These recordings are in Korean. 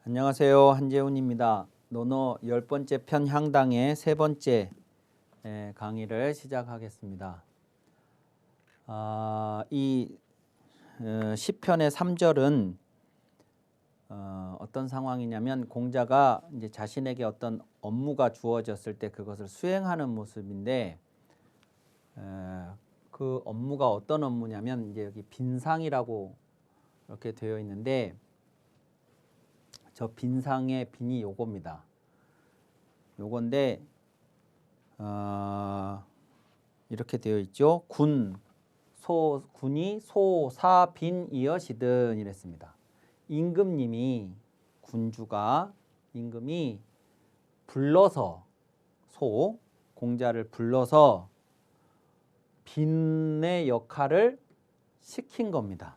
안녕하세요. 한재훈입니다. 논어 10번째 편 향당의 세 번째 강의를 시작하겠습니다. 이 10편의 3절은 어떤 상황이냐면 공자가 이제 자신에게 어떤 업무가 주어졌을 때 그것을 수행하는 모습인데 그 업무가 어떤 업무냐면 이제 여기 빈상이라고 이렇게 되어 있는데 저 빈상의 빈이 요겁니다. 요건데 이렇게 되어 있죠. 군이 소사빈이여시든 이랬습니다. 임금님이 군주가 임금이 불러서 공자를 불러서 빈의 역할을 시킨 겁니다.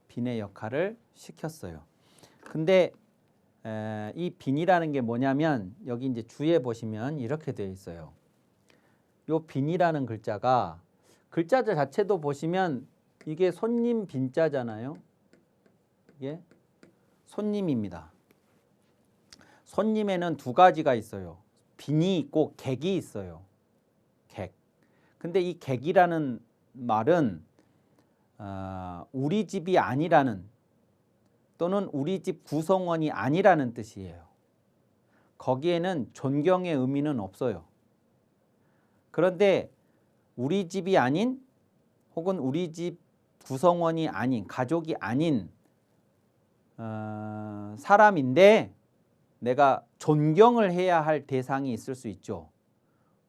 빈의 역할을 시켰어요. 근데 이 빈이라는 게 뭐냐면 여기 이제 주에 보시면 이렇게 되어 있어요. 요 빈이라는 글자가 글자 자체도 보시면 이게 손님 빈자잖아요. 이게 손님입니다. 손님에는 두 가지가 있어요. 빈이 있고 객이 있어요. 객. 근데 이 객이라는 말은 우리 집이 아니라는 또는 우리 집 구성원이 아니라는 뜻이에요. 거기에는 존경의 의미는 없어요. 그런데 우리 집이 아닌 혹은 우리 집 구성원이 아닌 가족이 아닌 사람인데 내가 존경을 해야 할 대상이 있을 수 있죠.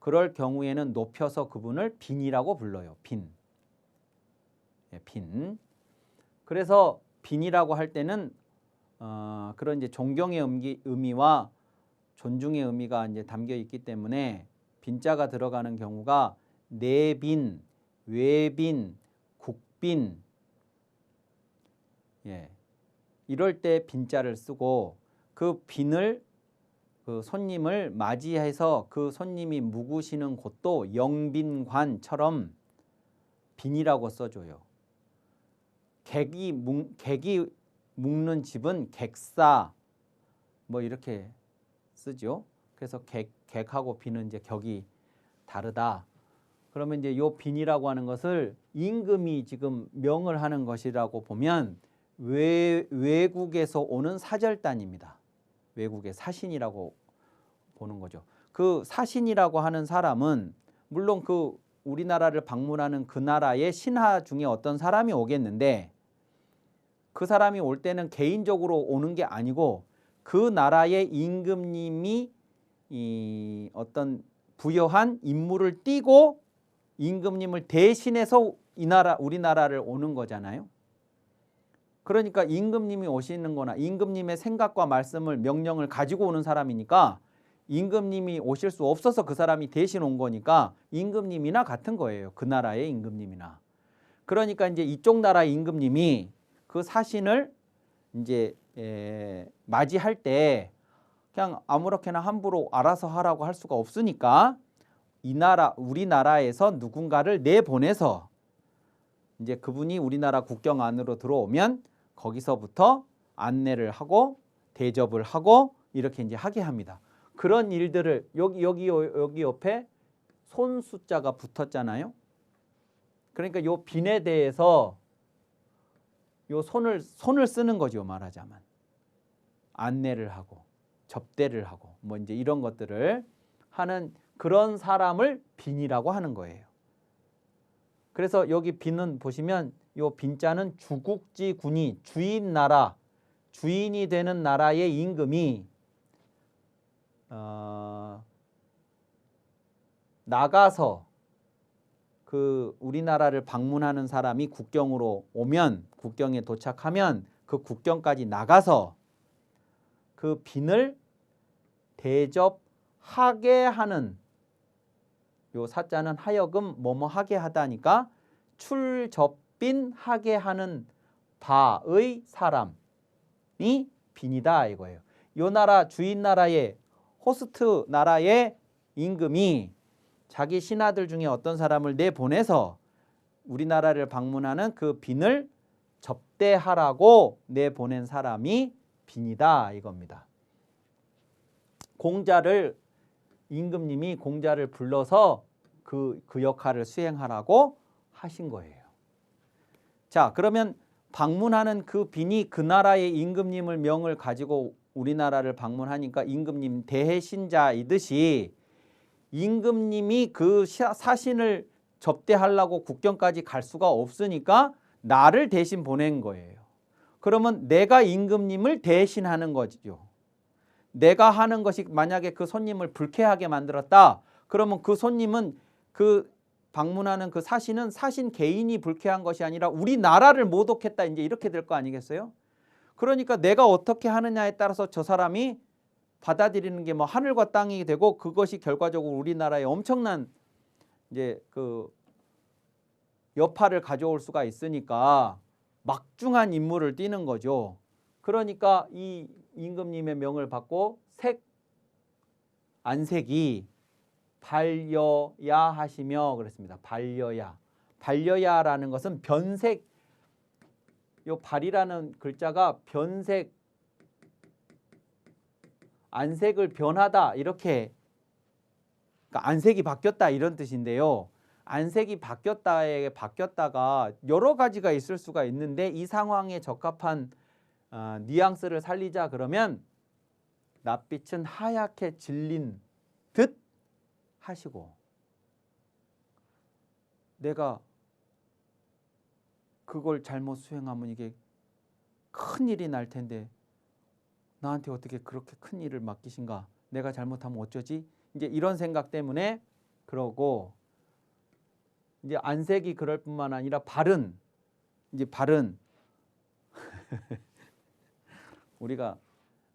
그럴 경우에는 높여서 그분을 빈이라고 불러요. 빈. 그래서 빈이라고 할 때는 그런 이제 존경의 의미와 존중의 의미가 이제 담겨 있기 때문에 빈자가 들어가는 경우가 내빈, 외빈, 국빈, 이럴 때 빈자를 쓰고 그 빈을 그 손님을 맞이해서 그 손님이 묵으시는 곳도 영빈관처럼 빈이라고 써줘요. 객이 묵는 집은 객사 뭐 이렇게 쓰죠. 그래서 객하고 빈은 이제 격이 다르다. 그러면 이제 요 빈이라고 하는 것을 임금이 지금 명을 하는 것이라고 보면 외국에서 오는 사절단입니다. 외국의 사신이라고 보는 거죠. 그 사신이라고 하는 사람은 물론 그 우리나라를 방문하는 그 나라의 신하 중에 어떤 사람이 오겠는데 그 사람이 올 때는 개인적으로 오는 게 아니고 그 나라의 임금님이 이 어떤 부여한 임무를 띠고 임금님을 대신해서 우리나라를 오는 거잖아요. 그러니까 임금님이 오시는 거나 임금님의 생각과 말씀을 명령을 가지고 오는 사람이니까 임금님이 오실 수 없어서 그 사람이 대신 온 거니까 임금님이나 같은 거예요. 그 나라의 임금님이나. 그러니까 이제 이쪽 나라의 임금님이 그 사신을 이제 맞이할 때 그냥 아무렇게나 함부로 알아서 하라고 할 수가 없으니까 우리나라에서 누군가를 내보내서 이제 그분이 우리나라 국경 안으로 들어오면 거기서부터 안내를 하고 대접을 하고 이렇게 이제 하게 합니다. 그런 일들을 여기 옆에 손 숫자가 붙었잖아요. 그러니까 요 빈에 대해서 요 손을 쓰는 거죠. 말하자면 안내를 하고 접대를 하고 뭐 이제 이런 것들을 하는 그런 사람을 빈이라고 하는 거예요. 그래서 여기 빈은 보시면 요 빈자는 주국지 군이 주인이 되는 나라의 임금이 나가서 그 우리나라를 방문하는 사람이 국경에 도착하면 그 국경까지 나가서 그 빈을 대접하게 하는 요 사자는 하여금 뭐뭐 하게 하다니까 출접빈 하게 하는 바의 사람이 빈이다 이거예요. 요 나라 주인 나라의 호스트 나라의 임금이 자기 신하들 중에 어떤 사람을 내보내서 우리나라를 방문하는 그 빈을 접대하라고 내보낸 사람이 빈이다 이겁니다. 공자를 임금님이 공자를 불러서 그 역할을 수행하라고 하신 거예요. 자, 그러면 방문하는 그 빈이 그 나라의 임금님을 명을 가지고 우리나라를 방문하니까 임금님 대신자이듯이 임금님이 그 사신을 접대하려고 국경까지 갈 수가 없으니까 나를 대신 보낸 거예요. 그러면 내가 임금님을 대신하는 거죠. 내가 하는 것이 만약에 그 손님을 불쾌하게 만들었다. 그러면 그 손님은 그 방문하는 그 사신은 사신 개인이 불쾌한 것이 아니라 우리나라를 모독했다. 이제 이렇게 될 거 아니겠어요? 그러니까 내가 어떻게 하느냐에 따라서 저 사람이 받아들이는 게 뭐 하늘과 땅이 되고 그것이 결과적으로 우리나라에 엄청난 이제 그 여파를 가져올 수가 있으니까 막중한 임무를 띠는 거죠. 그러니까 이 임금님의 명을 받고 안색이 반려야 하시며 그랬습니다. 반려야. 반려야라는 것은 변색, 요 발이라는 글자가 변색, 안색을 변하다 이렇게, 그러니까 안색이 바뀌었다 이런 뜻인데요. 안색이 바뀌었다가 여러 가지가 있을 수가 있는데 이 상황에 적합한 뉘앙스를 살리자 그러면 낯빛은 하얗게 질린 듯 하시고, 내가 그걸 잘못 수행하면 이게 큰일이 날 텐데 나한테 어떻게 그렇게 큰 일을 맡기신가, 내가 잘못하면 어쩌지, 이제 이런 생각 때문에 그러고, 이제 안색이 그럴 뿐만 아니라 발은 우리가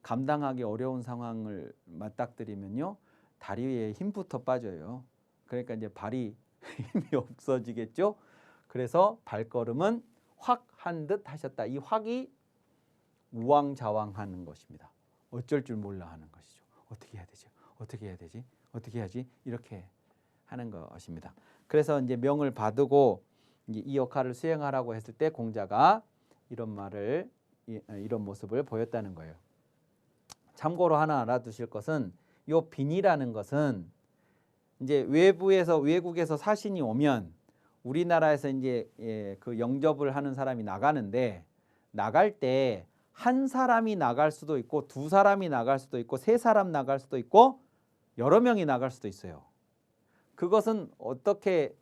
감당하기 어려운 상황을 맞닥뜨리면요 다리에 힘부터 빠져요. 그러니까 이제 발이 힘이 없어지겠죠. 그래서 발걸음은 확 한 듯 하셨다. 이 확이 우왕좌왕하는 것입니다. 어쩔 줄 몰라 하는 것이죠. 어떻게 해야 되죠? 어떻게 해야 되지? 어떻게 해야지? 이렇게 하는 것입니다. 그래서 이제 명을 받고 이제 이 역할을 수행하라고 했을 때 공자가 이런 모습을 보였다는 거예요. 참고로 하나 알아두실 것은 요 빈이라는 것은 이제 외국에서 사신이 오면 우리나라에서 이제 그 영접을 하는 사람이 나가는데, 나갈 때 한 사람이 나갈 수도 있고 두 사람이 나갈 수도 있고 세 사람 나갈 수도 있고 여러 명이 나갈 수도 있어요. 그것은 어떻게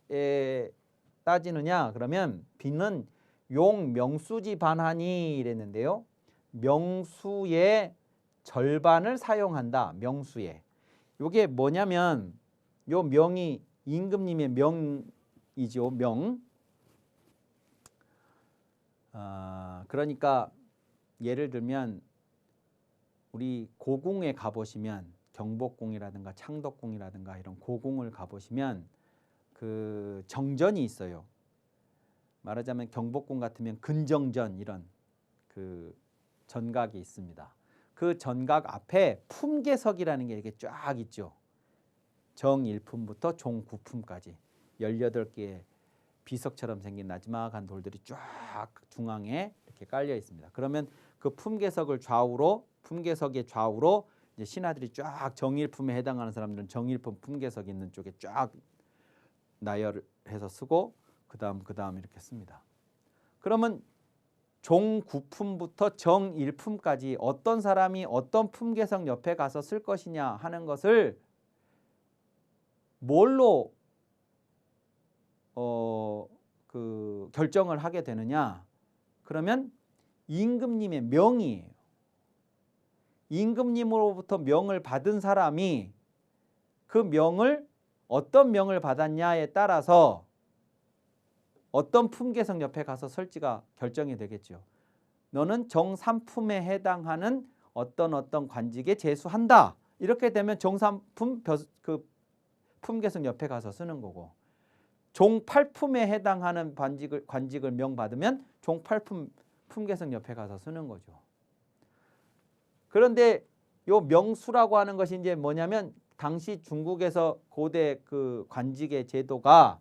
따지느냐 그러면 빈은 용 명수지 반하니 이랬는데요. 명수의 절반을 사용한다. 명수에. 이게 뭐냐면 요 명이 임금님의 명이죠. 명. 그러니까 예를 들면 우리 고궁에 가보시면 경복궁이라든가 창덕궁이라든가 이런 고궁을 가보시면 그 정전이 있어요. 말하자면 경복궁 같으면 근정전 이런 그 전각이 있습니다. 그 전각 앞에 품계석이라는 게 이렇게 쫙 있죠. 정 1품부터 종 9품까지 18개의 비석처럼 생긴 나지막한 돌들이 쫙 중앙에 이렇게 깔려 있습니다. 그러면 그 품계석의 좌우로 이제 신하들이 쫙 정일품에 해당하는 사람들은 정일품 품계석 있는 쪽에 쫙 나열해서 쓰고 그다음 이렇게 씁니다. 그러면 종 9품부터 정 1품까지 어떤 사람이 어떤 품계석 옆에 가서 쓸 것이냐 하는 것을 뭘로 그 결정을 하게 되느냐? 그러면 임금님의 명이에요. 임금님으로부터 명을 받은 사람이 그 명을 어떤 명을 받았냐에 따라서 어떤 품계석 옆에 가서 설지가 결정이 되겠죠. 너는 정 3품에 해당하는 어떤 관직에 제수한다. 이렇게 되면 정 3품 그 품계석 옆에 가서 쓰는 거고, 종 8품에 해당하는 관직을 명받으면 종 8품 품계석 옆에 가서 쓰는 거죠. 그런데 요 명수라고 하는 것이 이제 뭐냐면 당시 중국에서 고대 그 관직의 제도가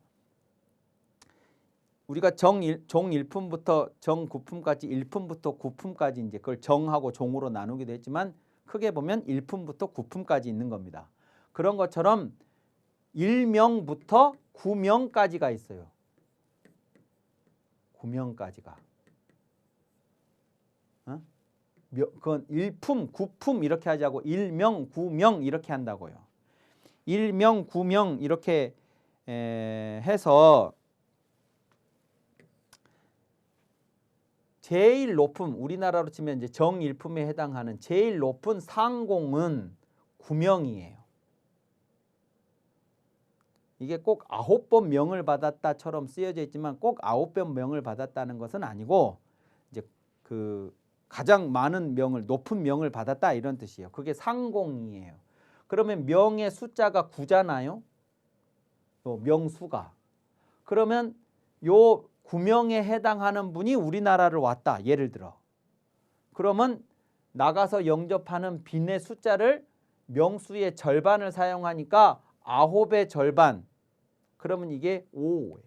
우리가 종1품부터 정9품까지 1품부터 9품까지 이제 그걸 정하고 종으로 나누기도 했지만 크게 보면 1품부터 9품까지 있는 겁니다. 그런 것처럼 1명부터 9명까지가 있어요. 9명까지가. 그건 1품, 9품 이렇게 하자고 1명, 9명 이렇게 한다고요. 1명, 9명 이렇게 해서 제일 높은 우리나라로 치면 이제 정1품에 해당하는 제일 높은 상공은 9명이에요. 이게 꼭 9번 명을 받았다처럼 쓰여져 있지만 꼭 9번 명을 받았다는 것은 아니고 이제 그 가장 많은 명을 높은 명을 받았다 이런 뜻이에요. 그게 상공이에요. 그러면 명의 숫자가 9잖아요. 요 명수가. 그러면 요 9명에 해당하는 분이 우리나라를 왔다. 예를 들어. 그러면 나가서 영접하는 빈의 숫자를 명수의 절반을 사용하니까 9의 절반. 그러면 이게 5예요.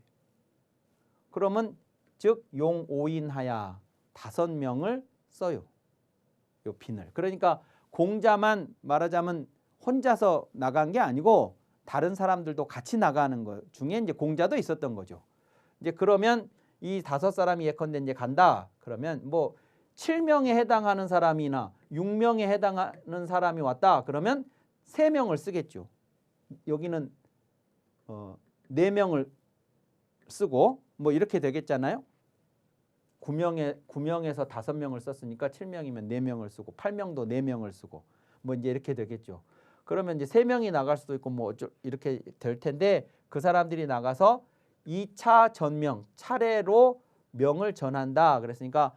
그러면 즉 용오인하야 5명을 써요. 요 빈을. 그러니까 공자만 말하자면 혼자서 나간 게 아니고 다른 사람들도 같이 나가는 것 중에 이제 공자도 있었던 거죠. 이제 그러면 이 5사람이 예컨대 이제 간다. 그러면 뭐 7명에 해당하는 사람이나 6명에 해당하는 사람이 왔다. 그러면 3명을 쓰겠죠. 여기는 4명을 쓰고 뭐 이렇게 되겠잖아요. 9명에서 5명을 썼으니까 7명이면 4명을 쓰고 8명도 4명을 쓰고 뭐 이제 이렇게 되겠죠. 그러면 이제 3명이 나갈 수도 있고 뭐 이렇게 될 텐데 그 사람들이 나가서 2차 전명 차례로 명을 전한다. 그랬으니까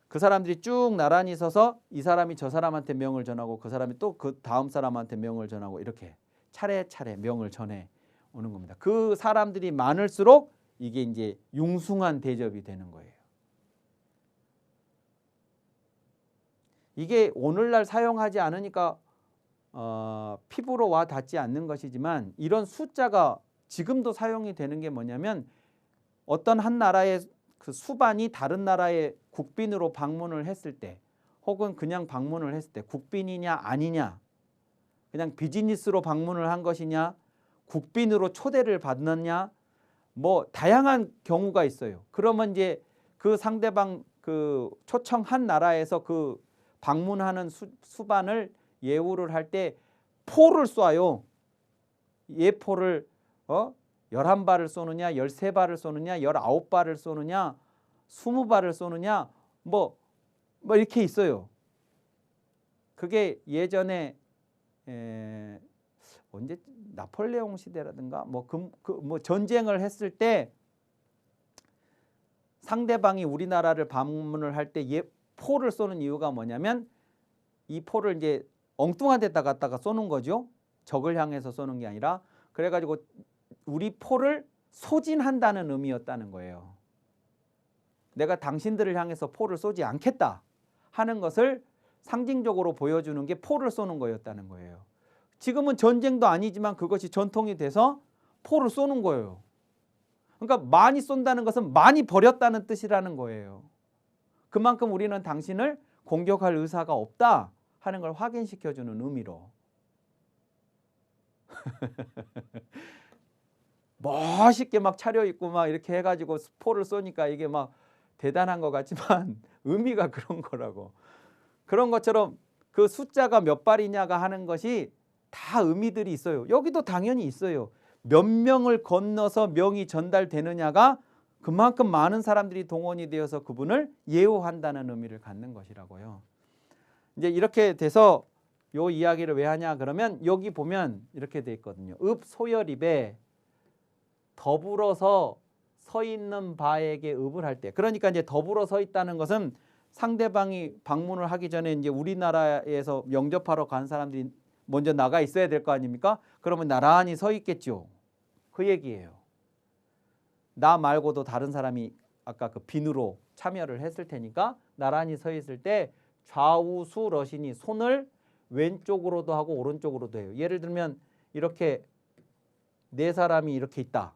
그 사람들이 쭉 나란히 서서 이 사람이 저 사람한테 명을 전하고 그 사람이 또 그 다음 사람한테 명을 전하고 이렇게 차례차례 명을 전해 오는 겁니다. 그 사람들이 많을수록 이게 이제 융숭한 대접이 되는 거예요. 이게 오늘날 사용하지 않으니까 피부로 와 닿지 않는 것이지만 이런 숫자가 지금도 사용이 되는 게 뭐냐면 어떤 한 나라의 그 수반이 다른 나라의 국빈으로 방문을 했을 때 혹은 그냥 방문을 했을 때 국빈이냐 아니냐 그냥 비즈니스로 방문을 한 것이냐 국빈으로 초대를 받느냐 뭐 다양한 경우가 있어요. 그러면 이제 그 상대방 그 초청한 나라에서 그 방문하는 수반을 예우를 할 때 포를 쏴요. 예포를 11발을 쏘느냐 13발을 쏘느냐 19발을 쏘느냐 20발을 쏘느냐 뭐 이렇게 있어요. 그게 예전에 언제 나폴레옹 시대라든가 뭐 전쟁을 했을 때 상대방이 우리나라를 방문을 할 때 포를 쏘는 이유가 뭐냐면 이 포를 이제 엉뚱한 데다 갖다가 쏘는 거죠. 적을 향해서 쏘는 게 아니라 그래가지고 우리 포를 소진한다는 의미였다는 거예요. 내가 당신들을 향해서 포를 쏘지 않겠다 하는 것을 상징적으로 보여주는 게 포를 쏘는 거였다는 거예요. 지금은 전쟁도 아니지만 그것이 전통이 돼서 포를 쏘는 거예요. 그러니까 많이 쏜다는 것은 많이 버렸다는 뜻이라는 거예요. 그만큼 우리는 당신을 공격할 의사가 없다 하는 걸 확인시켜주는 의미로. 멋있게 막 차려입고 막 이렇게 해가지고 포를 쏘니까 이게 막 대단한 것 같지만 의미가 그런 거라고. 그런 것처럼 그 숫자가 몇 발이냐가 하는 것이 다 의미들이 있어요. 여기도 당연히 있어요. 몇 명을 건너서 명이 전달되느냐가 그만큼 많은 사람들이 동원이 되어서 그분을 예우한다는 의미를 갖는 것이라고요. 이제 이렇게 돼서 요 이야기를 왜 하냐 그러면 여기 보면 이렇게 돼 있거든요. 읍소열입에 더불어서 서 있는 바에게 읍을 할 때, 그러니까 이제 더불어 서 있다는 것은 상대방이 방문을 하기 전에 이제 우리나라에서 영접하러 간 사람들이 먼저 나가 있어야 될 거 아닙니까? 그러면 나란히 서 있겠죠. 그 얘기예요. 나 말고도 다른 사람이 아까 그 빈으로 참여를 했을 테니까 나란히 서 있을 때 좌우수 러시니 손을 왼쪽으로도 하고 오른쪽으로도 해요. 예를 들면 이렇게 4사람이 이렇게 있다.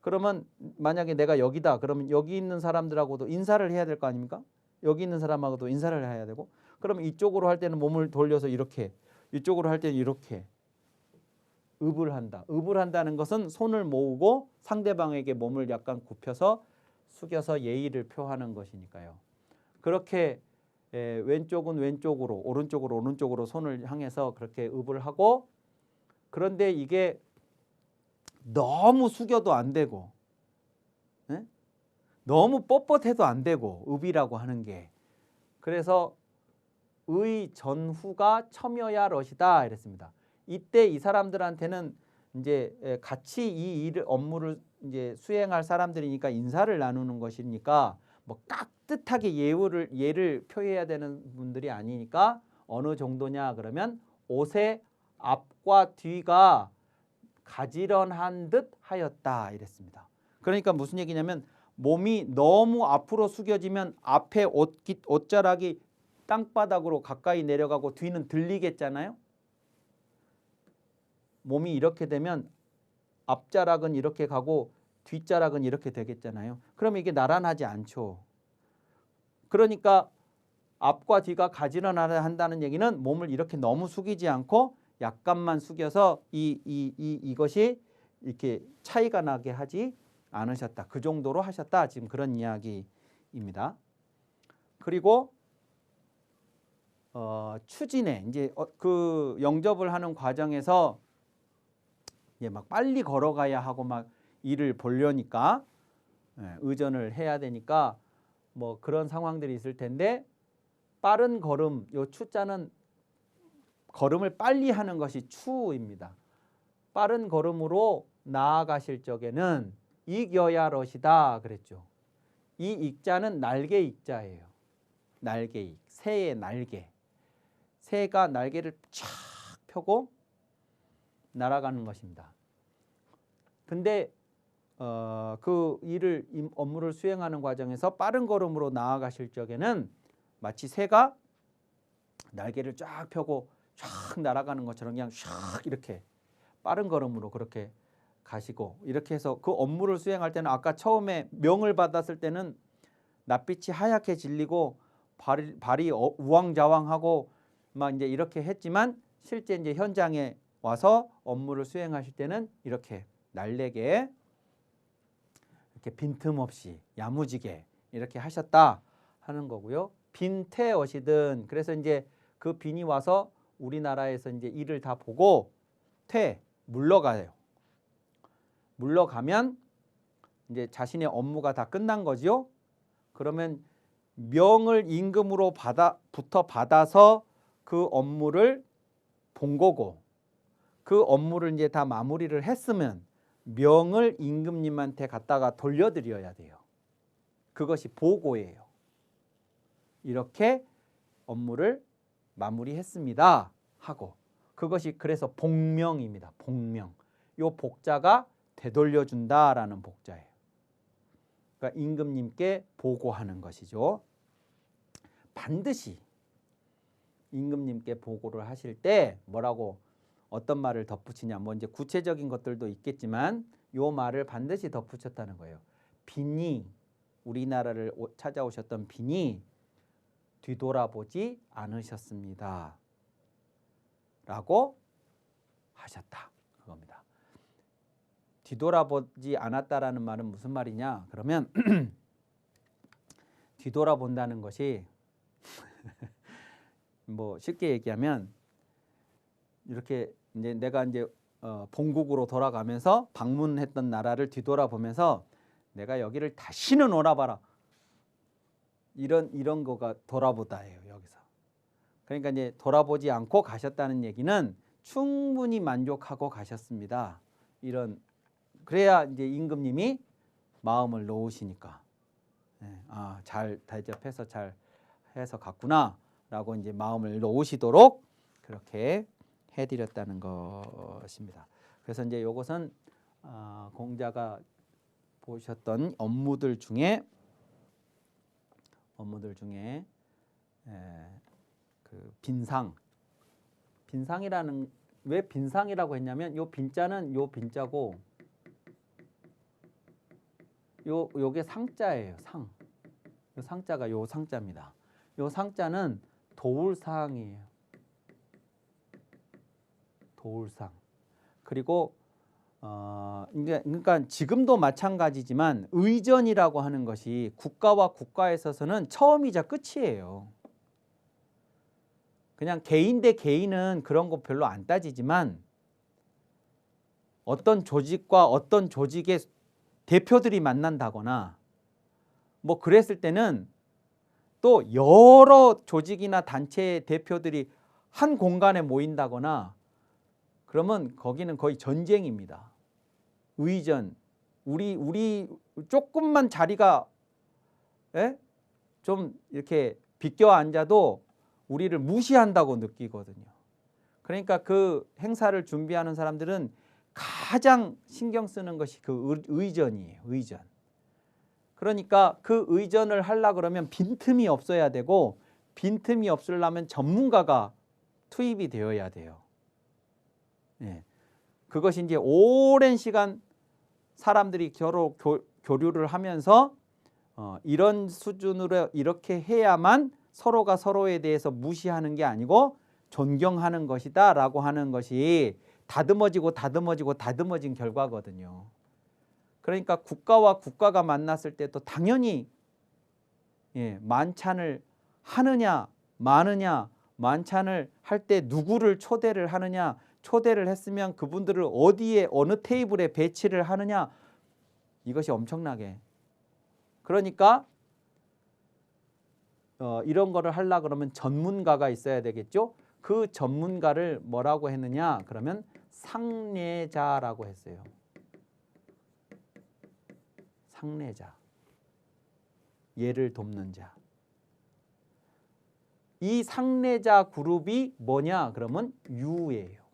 그러면 만약에 내가 여기다 그러면 여기 있는 사람들하고도 인사를 해야 될 거 아닙니까? 여기 있는 사람하고도 인사를 해야 되고 그러면 이쪽으로 할 때는 몸을 돌려서 이렇게 이쪽으로 할 때는 이렇게 읍을 한다. 읍을 한다는 것은 손을 모으고 상대방에게 몸을 약간 굽혀서 숙여서 예의를 표하는 것이니까요. 그렇게 왼쪽은 왼쪽으로 오른쪽으로 오른쪽으로 손을 향해서 그렇게 읍을 하고 그런데 이게 너무 숙여도 안 되고 너무 뻣뻣해도 안 되고 읍이라고 하는 게 그래서 의 전후가 첨여야 럿이다 이랬습니다. 이때 이 사람들한테는 이제 같이 이 업무를 이제 수행할 사람들이니까 인사를 나누는 것이니까 뭐 깍듯하게 예를 표해야 되는 분들이 아니니까 어느 정도냐 그러면 옷의 앞과 뒤가 가지런한 듯 하였다 이랬습니다. 그러니까 무슨 얘기냐면 몸이 너무 앞으로 숙여지면 앞에 옷자락이 땅바닥으로 가까이 내려가고 뒤는 들리겠잖아요. 몸이 이렇게 되면 앞자락은 이렇게 가고 뒷자락은 이렇게 되겠잖아요. 그럼 이게 나란하지 않죠. 그러니까 앞과 뒤가 가지런하다 한다는 얘기는 몸을 이렇게 너무 숙이지 않고 약간만 숙여서 이것이 이렇게 차이가 나게 하지 않으셨다. 그 정도로 하셨다. 지금 그런 이야기입니다. 그리고 추진에 이제 그 영접을 하는 과정에서 이제 막 빨리 걸어가야 하고 막 일을 보려니까 의전을 해야 되니까 뭐 그런 상황들이 있을 텐데 빠른 걸음 요 추자는 걸음을 빨리 하는 것이 추입니다. 빠른 걸음으로 나아가실 적에는 익여야 럿이다 그랬죠. 이 익자는 날개 익자예요. 날개 익, 새의 날개. 새가 날개를 쫙 펴고 날아가는 것입니다. 근데 그 업무를 수행하는 과정에서 빠른 걸음으로 나아가실 적에는 마치 새가 날개를 쫙 펴고 쫙 날아가는 것처럼 그냥 샥 이렇게 빠른 걸음으로 그렇게 가시고 이렇게 해서 그 업무를 수행할 때는 아까 처음에 명을 받았을 때는 낯빛이 하얗게 질리고 발이 우왕좌왕하고 막 이제 이렇게 했지만 실제 이제 현장에 와서 업무를 수행하실 때는 이렇게 날래게 이렇게 빈틈없이 야무지게 이렇게 하셨다 하는 거고요. 빈태엇이든 그래서 이제 그 빈이 와서 우리나라에서 이제 일을 다 보고 물러가요. 물러가면 이제 자신의 업무가 다 끝난 거죠. 그러면 명을 임금으로 받아서 그 업무를 본 거고 그 업무를 이제 다 마무리를 했으면 명을 임금님한테 갖다가 돌려드려야 돼요. 그것이 보고예요. 이렇게 업무를 마무리했습니다 하고 그것이 그래서 복명입니다. 복명. 요 복자가 되돌려준다라는 복자예요. 그러니까 임금님께 보고하는 것이죠. 반드시 임금님께 보고를 하실 때 뭐라고 어떤 말을 덧붙이냐 뭐 이제 구체적인 것들도 있겠지만 요 말을 반드시 덧붙였다는 거예요. 빈이 우리나라를 찾아오셨던 빈이 뒤돌아보지 않으셨습니다. 라고 하셨다. 그겁니다. 뒤돌아보지 않았다라는 말은 무슨 말이냐? 그러면 뒤돌아본다는 것이 뭐 쉽게 얘기하면 이렇게 이제 내가 이제 본국으로 돌아가면서 방문했던 나라를 뒤돌아보면서 내가 여기를 다시는 오라봐라. 이런 거가 돌아보다예요. 여기서. 그러니까 이제 돌아보지 않고 가셨다는 얘기는 충분히 만족하고 가셨습니다. 그래야 이제 임금님이 마음을 놓으시니까 잘 대접해서 잘 해서 갔구나라고 이제 마음을 놓으시도록 그렇게 해드렸다는 것입니다. 그래서 이제 이것은 공자가 보셨던 업무들 중에 그 빈상이라는 왜 빈상이라고 했냐면 요 빈자는 요 빈자고 요게 상자예요. 상. 요 상자가 요 상자입니다. 요 상자는 도울상이에요. 도울상. 그리고 그러니까 지금도 마찬가지지만 의전이라고 하는 것이 국가와 국가에 있어서는 처음이자 끝이에요. 그냥 개인 대 개인은 그런 거 별로 안 따지지만 어떤 조직과 어떤 조직의 대표들이 만난다거나 뭐 그랬을 때는 또 여러 조직이나 단체의 대표들이 한 공간에 모인다거나 그러면 거기는 거의 전쟁입니다. 의전. 우리 조금만 자리가 좀 이렇게 비껴 앉아도 우리를 무시한다고 느끼거든요. 그러니까 그 행사를 준비하는 사람들은 가장 신경 쓰는 것이 그 의전이에요. 의전. 그러니까 그 의전을 하려고 그러면 빈틈이 없어야 되고 빈틈이 없으려면 전문가가 투입이 되어야 돼요. 예. 그것이 이제 오랜 시간 사람들이 교류를 하면서 이런 수준으로 이렇게 해야만 서로가 서로에 대해서 무시하는 게 아니고 존경하는 것이다 라고 하는 것이 다듬어진 결과거든요. 그러니까 국가와 국가가 만났을 때도 당연히 만찬을 하느냐 마느냐, 만찬을 할 때 누구를 초대를 하느냐, 초대를 했으면 그분들을 어디에 어느 테이블에 배치를 하느냐, 이것이 엄청나게. 그러니까 이런 거를 하려고 그러면 전문가가 있어야 되겠죠. 그 전문가를 뭐라고 했느냐 그러면 상례자라고 했어요. 상례자. 예를 돕는 자. 이 상례자 그룹이 뭐냐 그러면 유예요.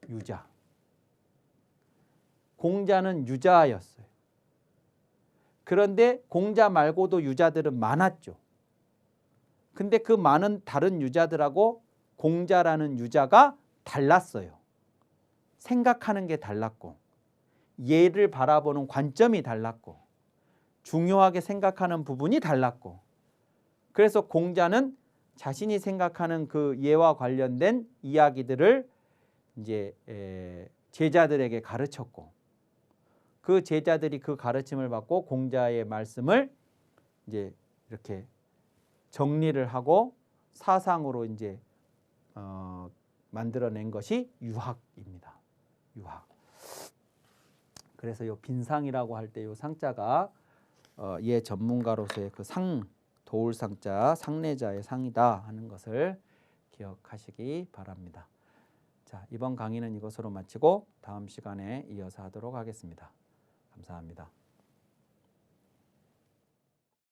유자. 공자는 유자였어요. 그런데 공자 말고도 유자들은 많았죠. 근데 그 많은 다른 유자들하고 공자라는 유자가 달랐어요. 생각하는 게 달랐고 예를 바라보는 관점이 달랐고 중요하게 생각하는 부분이 달랐고 그래서 공자는 자신이 생각하는 그 예와 관련된 이야기들을 이제 제자들에게 가르쳤고 그 제자들이 그 가르침을 받고 공자의 말씀을 이제 이렇게 정리를 하고 사상으로 이제 만들어낸 것이 유학입니다. 유학. 그래서 요 빈상이라고 할 때 요 상자가 예 전문가로서의 그 상 도울상자 상례자의 상이다 하는 것을 기억하시기 바랍니다. 자, 이번 강의는 이것으로 마치고 다음 시간에 이어서 하도록 하겠습니다. 감사합니다.